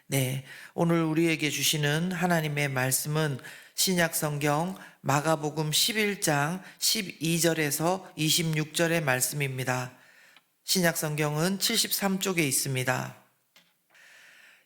네, 오늘 우리에게 주시는 하나님의 말씀은 신약 성경 마가복음 11장 12절에서 26절의 말씀입니다. 신약 성경은 73쪽에 있습니다.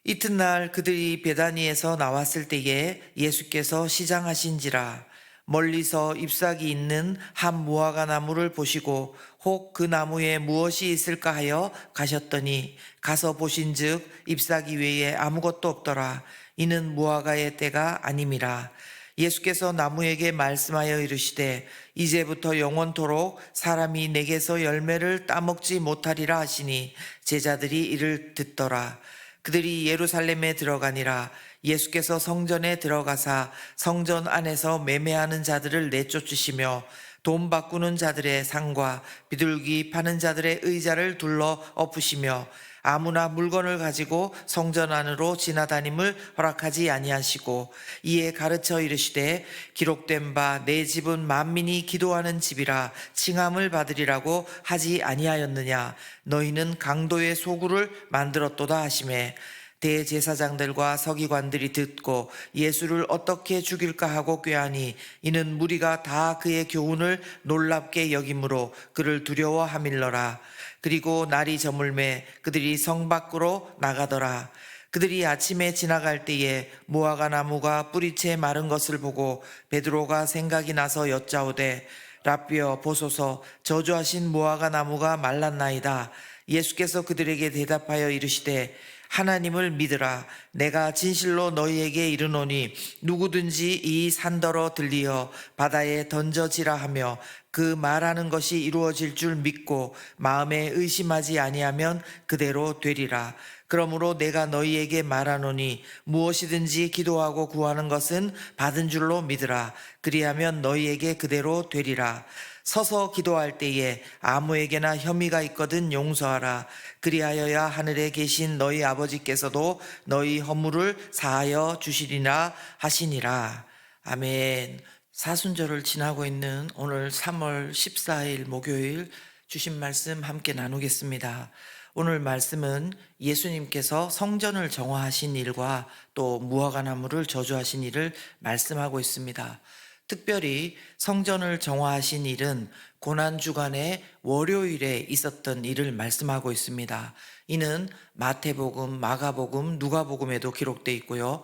이튿날 그들이 베다니에서 나왔을 때에 예수께서 시장하신지라 멀리서 잎사귀 있는 한 무화과 나무를 보시고 혹 그 나무에 무엇이 있을까 하여 가셨더니 가서 보신즉 잎사귀 외에 아무것도 없더라. 이는 무화과의 때가 아님이라. 예수께서 나무에게 말씀하여 이르시되 이제부터 영원토록 사람이 내게서 열매를 따먹지 못하리라 하시니 제자들이 이를 듣더라. 그들이 예루살렘에 들어가니라. 예수께서 성전에 들어가사 성전 안에서 매매하는 자들을 내쫓으시며 돈 바꾸는 자들의 상과 비둘기 파는 자들의 의자를 둘러 엎으시며 아무나 물건을 가지고 성전 안으로 지나다님을 허락하지 아니하시고 이에 가르쳐 이르시되 기록된 바 내 집은 만민이 기도하는 집이라 칭함을 받으리라고 하지 아니하였느냐. 너희는 강도의 소굴을 만들었도다 하시매 대제사장들과 서기관들이 듣고 예수를 어떻게 죽일까 하고 꾀하니 이는 무리가 다 그의 교훈을 놀랍게 여김으로 그를 두려워함일러라. 그리고 날이 저물매 그들이 성 밖으로 나가더라. 그들이 아침에 지나갈 때에 무화과 나무가 뿌리채 마른 것을 보고 베드로가 생각이 나서 여짜오되 라삐어 보소서 저주하신 무화과 나무가 말랐나이다. 예수께서 그들에게 대답하여 이르시되 하나님을 믿으라. 내가 진실로 너희에게 이르노니 누구든지 이 산더러 들리어 바다에 던져지라 하며 그 말하는 것이 이루어질 줄 믿고 마음에 의심하지 아니하면 그대로 되리라. 그러므로 내가 너희에게 말하노니 무엇이든지 기도하고 구하는 것은 받은 줄로 믿으라. 그리하면 너희에게 그대로 되리라. 서서 기도할 때에 아무에게나 혐의가 있거든 용서하라. 그리하여야 하늘에 계신 너희 아버지께서도 너희 허물을 사하여 주시리라 하시니라. 아멘. 사순절을 지나고 있는 오늘 3월 14일 목요일 주신 말씀 함께 나누겠습니다. 오늘 말씀은 예수님께서 성전을 정화하신 일과 또 무화과 나무를 저주하신 일을 말씀하고 있습니다. 특별히 성전을 정화하신 일은 고난주간의 월요일에 있었던 일을 말씀하고 있습니다. 이는 마태복음, 마가복음, 누가복음에도 기록되어 있고요.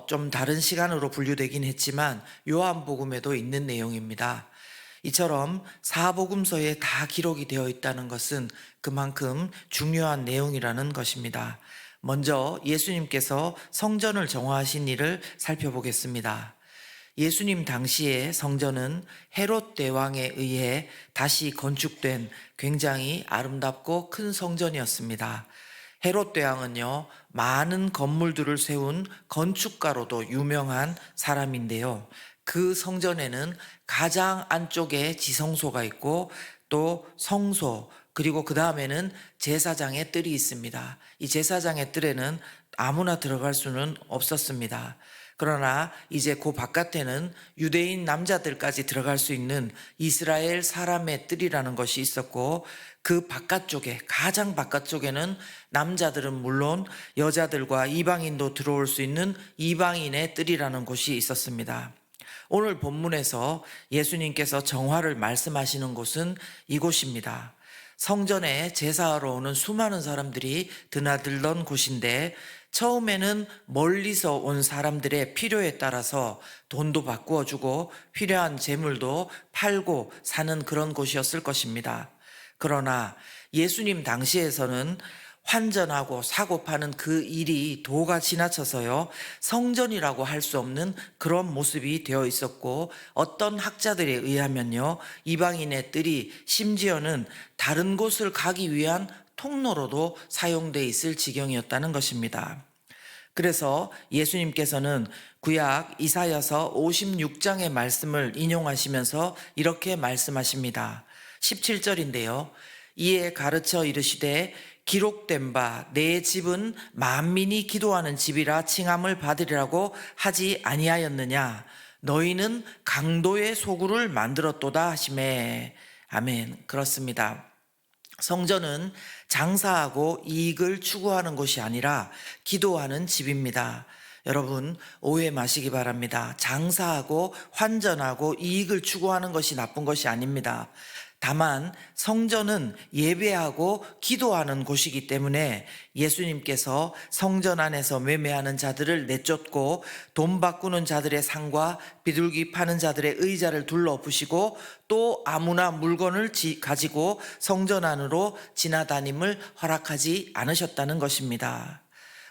좀 다른 시간으로 분류되긴 했지만 요한복음에도 있는 내용입니다. 이처럼 사복음서에 다 기록이 되어 있다는 것은 그만큼 중요한 내용이라는 것입니다. 먼저 예수님께서 성전을 정화하신 일을 살펴보겠습니다. 예수님 당시에 성전은 헤롯 대왕에 의해 다시 건축된 굉장히 아름답고 큰 성전이었습니다. 헤롯 대왕은요, 많은 건물들을 세운 건축가로도 유명한 사람인데요. 그 성전에는 가장 안쪽에 지성소가 있고 또 성소, 그리고 그 다음에는 제사장의 뜰이 있습니다. 이 제사장의 뜰에는 아무나 들어갈 수는 없었습니다. 그러나 이제 그 바깥에는 유대인 남자들까지 들어갈 수 있는 이스라엘 사람의 뜰이라는 것이 있었고, 그 바깥쪽에, 가장 바깥쪽에는 남자들은 물론 여자들과 이방인도 들어올 수 있는 이방인의 뜰이라는 곳이 있었습니다. 오늘 본문에서 예수님께서 정화를 말씀하시는 곳은 이곳입니다. 성전에 제사하러 오는 수많은 사람들이 드나들던 곳인데, 처음에는 멀리서 온 사람들의 필요에 따라서 돈도 바꾸어 주고 필요한 재물도 팔고 사는 그런 곳이었을 것입니다. 그러나 예수님 당시에서는 환전하고 사고 파는 그 일이 도가 지나쳐서요, 성전이라고 할 수 없는 그런 모습이 되어 있었고, 어떤 학자들에 의하면요, 이방인의 뜰이 심지어는 다른 곳을 가기 위한 통로로도 사용돼 있을 지경이었다는 것입니다. 그래서 예수님께서는 구약 이사야서 56장의 말씀을 인용하시면서 이렇게 말씀하십니다. 17절인데요. 이에 가르쳐 이르시되 기록된 바 내 집은 만민이 기도하는 집이라 칭함을 받으리라고 하지 아니하였느냐. 너희는 강도의 소굴을 만들었도다 하시매. 아멘. 그렇습니다. 성전은 장사하고 이익을 추구하는 곳이 아니라 기도하는 집입니다. 여러분, 오해 마시기 바랍니다. 장사하고 환전하고 이익을 추구하는 것이 나쁜 것이 아닙니다. 다만 성전은 예배하고 기도하는 곳이기 때문에 예수님께서 성전 안에서 매매하는 자들을 내쫓고 돈 바꾸는 자들의 상과 비둘기 파는 자들의 의자를 둘러부시고 또 아무나 물건을 가지고 성전 안으로 지나다님을 허락하지 않으셨다는 것입니다.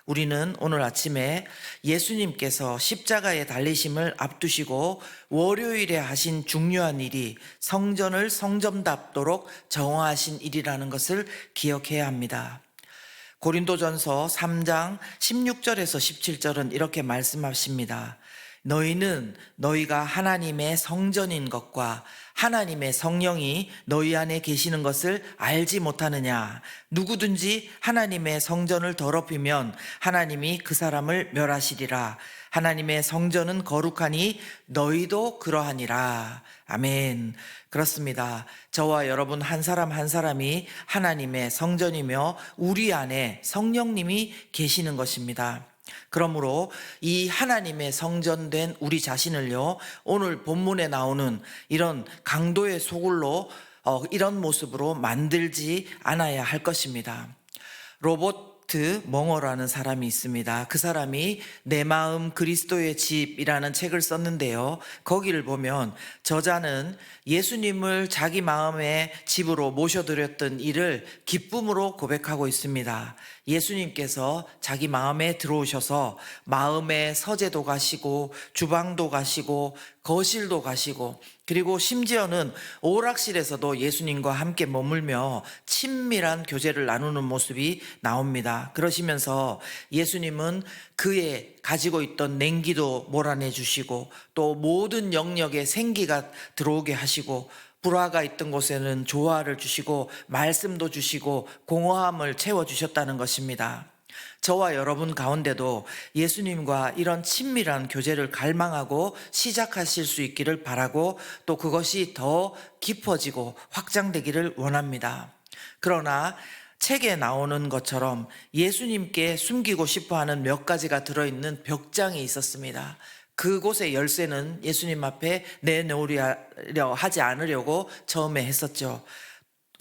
우리는 오늘 아침에 예수님께서 십자가에 달리심을 앞두시고 월요일에 하신 중요한 일이 성전을 성전답도록 정화하신 일이라는 것을 기억해야 합니다. 고린도전서 3장 16절에서 17절은 이렇게 말씀하십니다. 너희는 너희가 하나님의 성전인 것과 하나님의 성령이 너희 안에 계시는 것을 알지 못하느냐. 누구든지 하나님의 성전을 더럽히면 하나님이 그 사람을 멸하시리라. 하나님의 성전은 거룩하니 너희도 그러하니라. 아멘. 그렇습니다. 저와 여러분 한 사람 한 사람이 하나님의 성전이며 우리 안에 성령님이 계시는 것입니다. 그러므로 이 하나님의 성전된 우리 자신을요, 오늘 본문에 나오는 이런 강도의 소굴로 이런 모습으로 만들지 않아야 할 것입니다. 로버트 멍어라는 사람이 있습니다. 그 사람이 내 마음 그리스도의 집이라는 책을 썼는데요. 거기를 보면 저자는 예수님을 자기 마음의 집으로 모셔드렸던 일을 기쁨으로 고백하고 있습니다. 예수님께서 자기 마음에 들어오셔서 마음의 서재도 가시고 주방도 가시고 거실도 가시고 그리고 심지어는 오락실에서도 예수님과 함께 머물며 친밀한 교제를 나누는 모습이 나옵니다. 그러시면서 예수님은 그의 가지고 있던 냉기도 몰아내 주시고 또 모든 영역에 생기가 들어오게 하시고 불화가 있던 곳에는 조화를 주시고 말씀도 주시고 공허함을 채워주셨다는 것입니다. 저와 여러분 가운데도 예수님과 이런 친밀한 교제를 갈망하고 시작하실 수 있기를 바라고 또 그것이 더 깊어지고 확장되기를 원합니다. 그러나 책에 나오는 것처럼 예수님께 숨기고 싶어하는 몇 가지가 들어있는 벽장이 있었습니다. 그곳의 열쇠는 예수님 앞에 내놓으려 하지 않으려고 처음에 했었죠.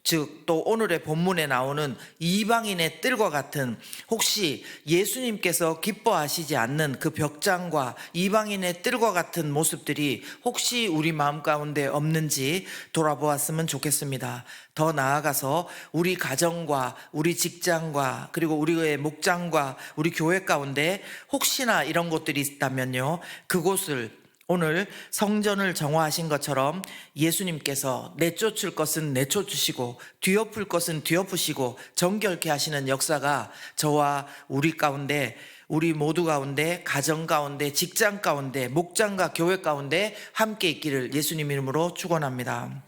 즉 또 오늘의 본문에 나오는 이방인의 뜰과 같은 혹시 예수님께서 기뻐하시지 않는 그 벽장과 이방인의 뜰과 같은 모습들이 혹시 우리 마음 가운데 없는지 돌아보았으면 좋겠습니다. 더 나아가서 우리 가정과 우리 직장과 그리고 우리의 목장과 우리 교회 가운데 혹시나 이런 것들이 있다면요, 그곳을 오늘 성전을 정화하신 것처럼 예수님께서 내쫓을 것은 내쫓으시고 뒤엎을 것은 뒤엎으시고 정결케 하시는 역사가 저와 우리 가운데, 우리 모두 가운데, 가정 가운데, 직장 가운데, 목장과 교회 가운데 함께 있기를 예수님 이름으로 축원합니다.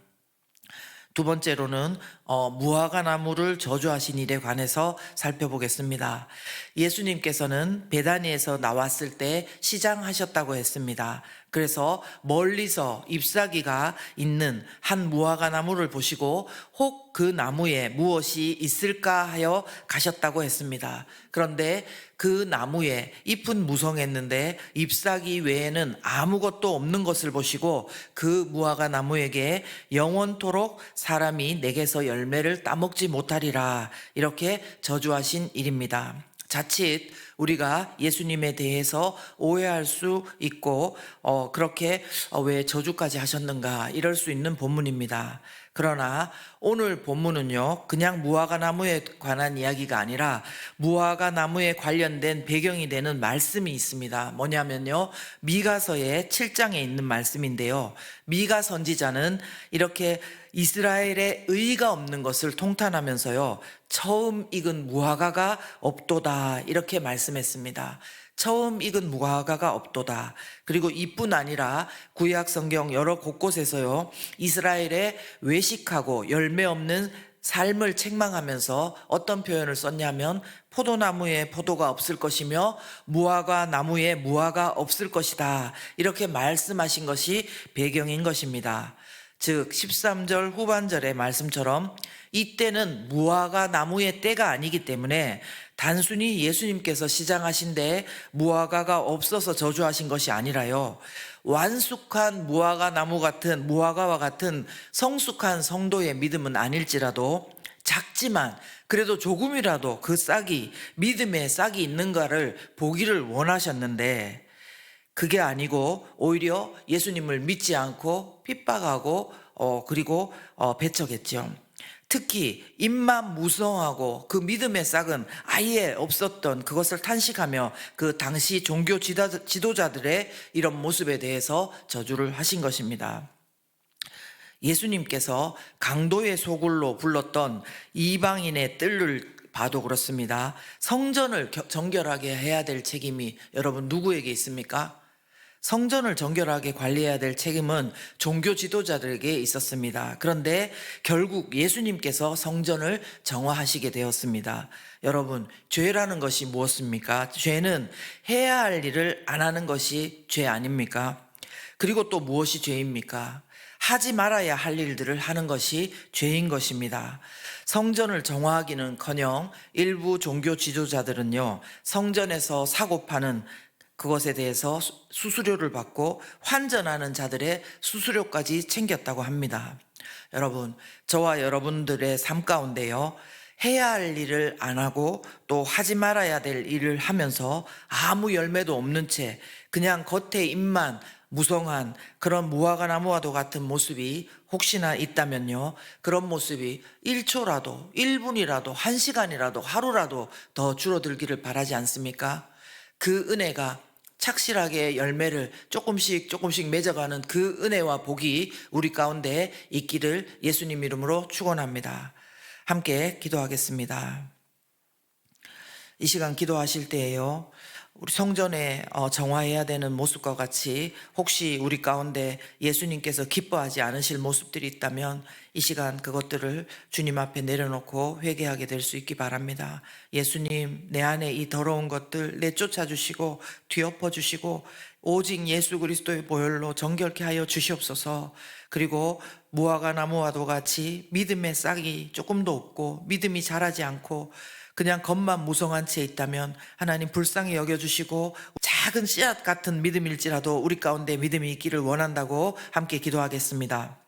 두 번째로는 무화과 나무를 저주하신 일에 관해서 살펴보겠습니다. 예수님께서는 베다니에서 나왔을 때 시장하셨다고 했습니다. 그래서 멀리서 잎사귀가 있는 한 무화과 나무를 보시고 혹 그 나무에 무엇이 있을까 하여 가셨다고 했습니다. 그런데 그 나무에 잎은 무성했는데 잎사귀 외에는 아무것도 없는 것을 보시고 그 무화과 나무에게 영원토록 사람이 내게서 열매를 따먹지 못하리라, 이렇게 저주하신 일입니다. 자칫 우리가 예수님에 대해서 오해할 수 있고 그렇게 왜 저주까지 하셨는가 이럴 수 있는 본문입니다. 그러나 오늘 본문은요, 그냥 무화과 나무에 관한 이야기가 아니라 무화과 나무에 관련된 배경이 되는 말씀이 있습니다. 뭐냐면요, 미가서의 7장에 있는 말씀인데요, 미가 선지자는 이렇게 이스라엘의 의가 없는 것을 통탄하면서요, 처음 익은 무화과가 없도다, 이렇게 말씀했습니다. 처음 익은 무화과가 없도다. 그리고 이뿐 아니라 구약 성경 여러 곳곳에서요, 이스라엘의 외식하고 열매 없는 삶을 책망하면서 어떤 표현을 썼냐면 포도나무에 포도가 없을 것이며 무화과 나무에 무화과 없을 것이다, 이렇게 말씀하신 것이 배경인 것입니다. 즉 13절 후반절의 말씀처럼 이때는 무화과 나무의 때가 아니기 때문에 단순히 예수님께서 시장하신데 무화과가 없어서 저주하신 것이 아니라요, 완숙한 무화과와 같은 성숙한 성도의 믿음은 아닐지라도 작지만 그래도 조금이라도 그 싹이, 믿음의 싹이 있는가를 보기를 원하셨는데, 그게 아니고 오히려 예수님을 믿지 않고 핍박하고 그리고 배척했죠. 특히 입만 무성하고 그 믿음의 싹은 아예 없었던 그것을 탄식하며 그 당시 종교 지도자들의 이런 모습에 대해서 저주를 하신 것입니다. 예수님께서 강도의 소굴로 불렀던 이방인의 뜰을 봐도 그렇습니다. 성전을 정결하게 해야 될 책임이 여러분 누구에게 있습니까? 성전을 정결하게 관리해야 될 책임은 종교 지도자들에게 있었습니다. 그런데 결국 예수님께서 성전을 정화하시게 되었습니다. 여러분, 죄라는 것이 무엇입니까? 죄는 해야 할 일을 안 하는 것이 죄 아닙니까? 그리고 또 무엇이 죄입니까? 하지 말아야 할 일들을 하는 것이 죄인 것입니다. 성전을 정화하기는커녕 일부 종교 지도자들은요, 성전에서 사고 파는 그것에 대해서 수수료를 받고 환전하는 자들의 수수료까지 챙겼다고 합니다. 여러분, 저와 여러분들의 삶 가운데요, 해야 할 일을 안 하고 또 하지 말아야 될 일을 하면서 아무 열매도 없는 채 그냥 겉에 입만 무성한 그런 무화과 나무와도 같은 모습이 혹시나 있다면요, 그런 모습이 1초라도 1분이라도 1시간이라도 하루라도 더 줄어들기를 바라지 않습니까? 그 은혜가 착실하게 열매를 조금씩 맺어가는 그 은혜와 복이 우리 가운데 있기를 예수님 이름으로 축원합니다. 함께 기도하겠습니다. 이 시간 기도하실 때에요, 우리 성전에 정화해야 되는 모습과 같이 혹시 우리 가운데 예수님께서 기뻐하지 않으실 모습들이 있다면 이 시간 그것들을 주님 앞에 내려놓고 회개하게 될 수 있기 바랍니다. 예수님, 내 안에 이 더러운 것들 내쫓아 주시고 뒤엎어 주시고 오직 예수 그리스도의 보혈로 정결케 하여 주시옵소서. 그리고 무화과 나무와도 같이 믿음의 싹이 조금도 없고 믿음이 자라지 않고 그냥 겉만 무성한 채 있다면 하나님 불쌍히 여겨주시고 작은 씨앗 같은 믿음일지라도 우리 가운데 믿음이 있기를 원한다고 함께 기도하겠습니다.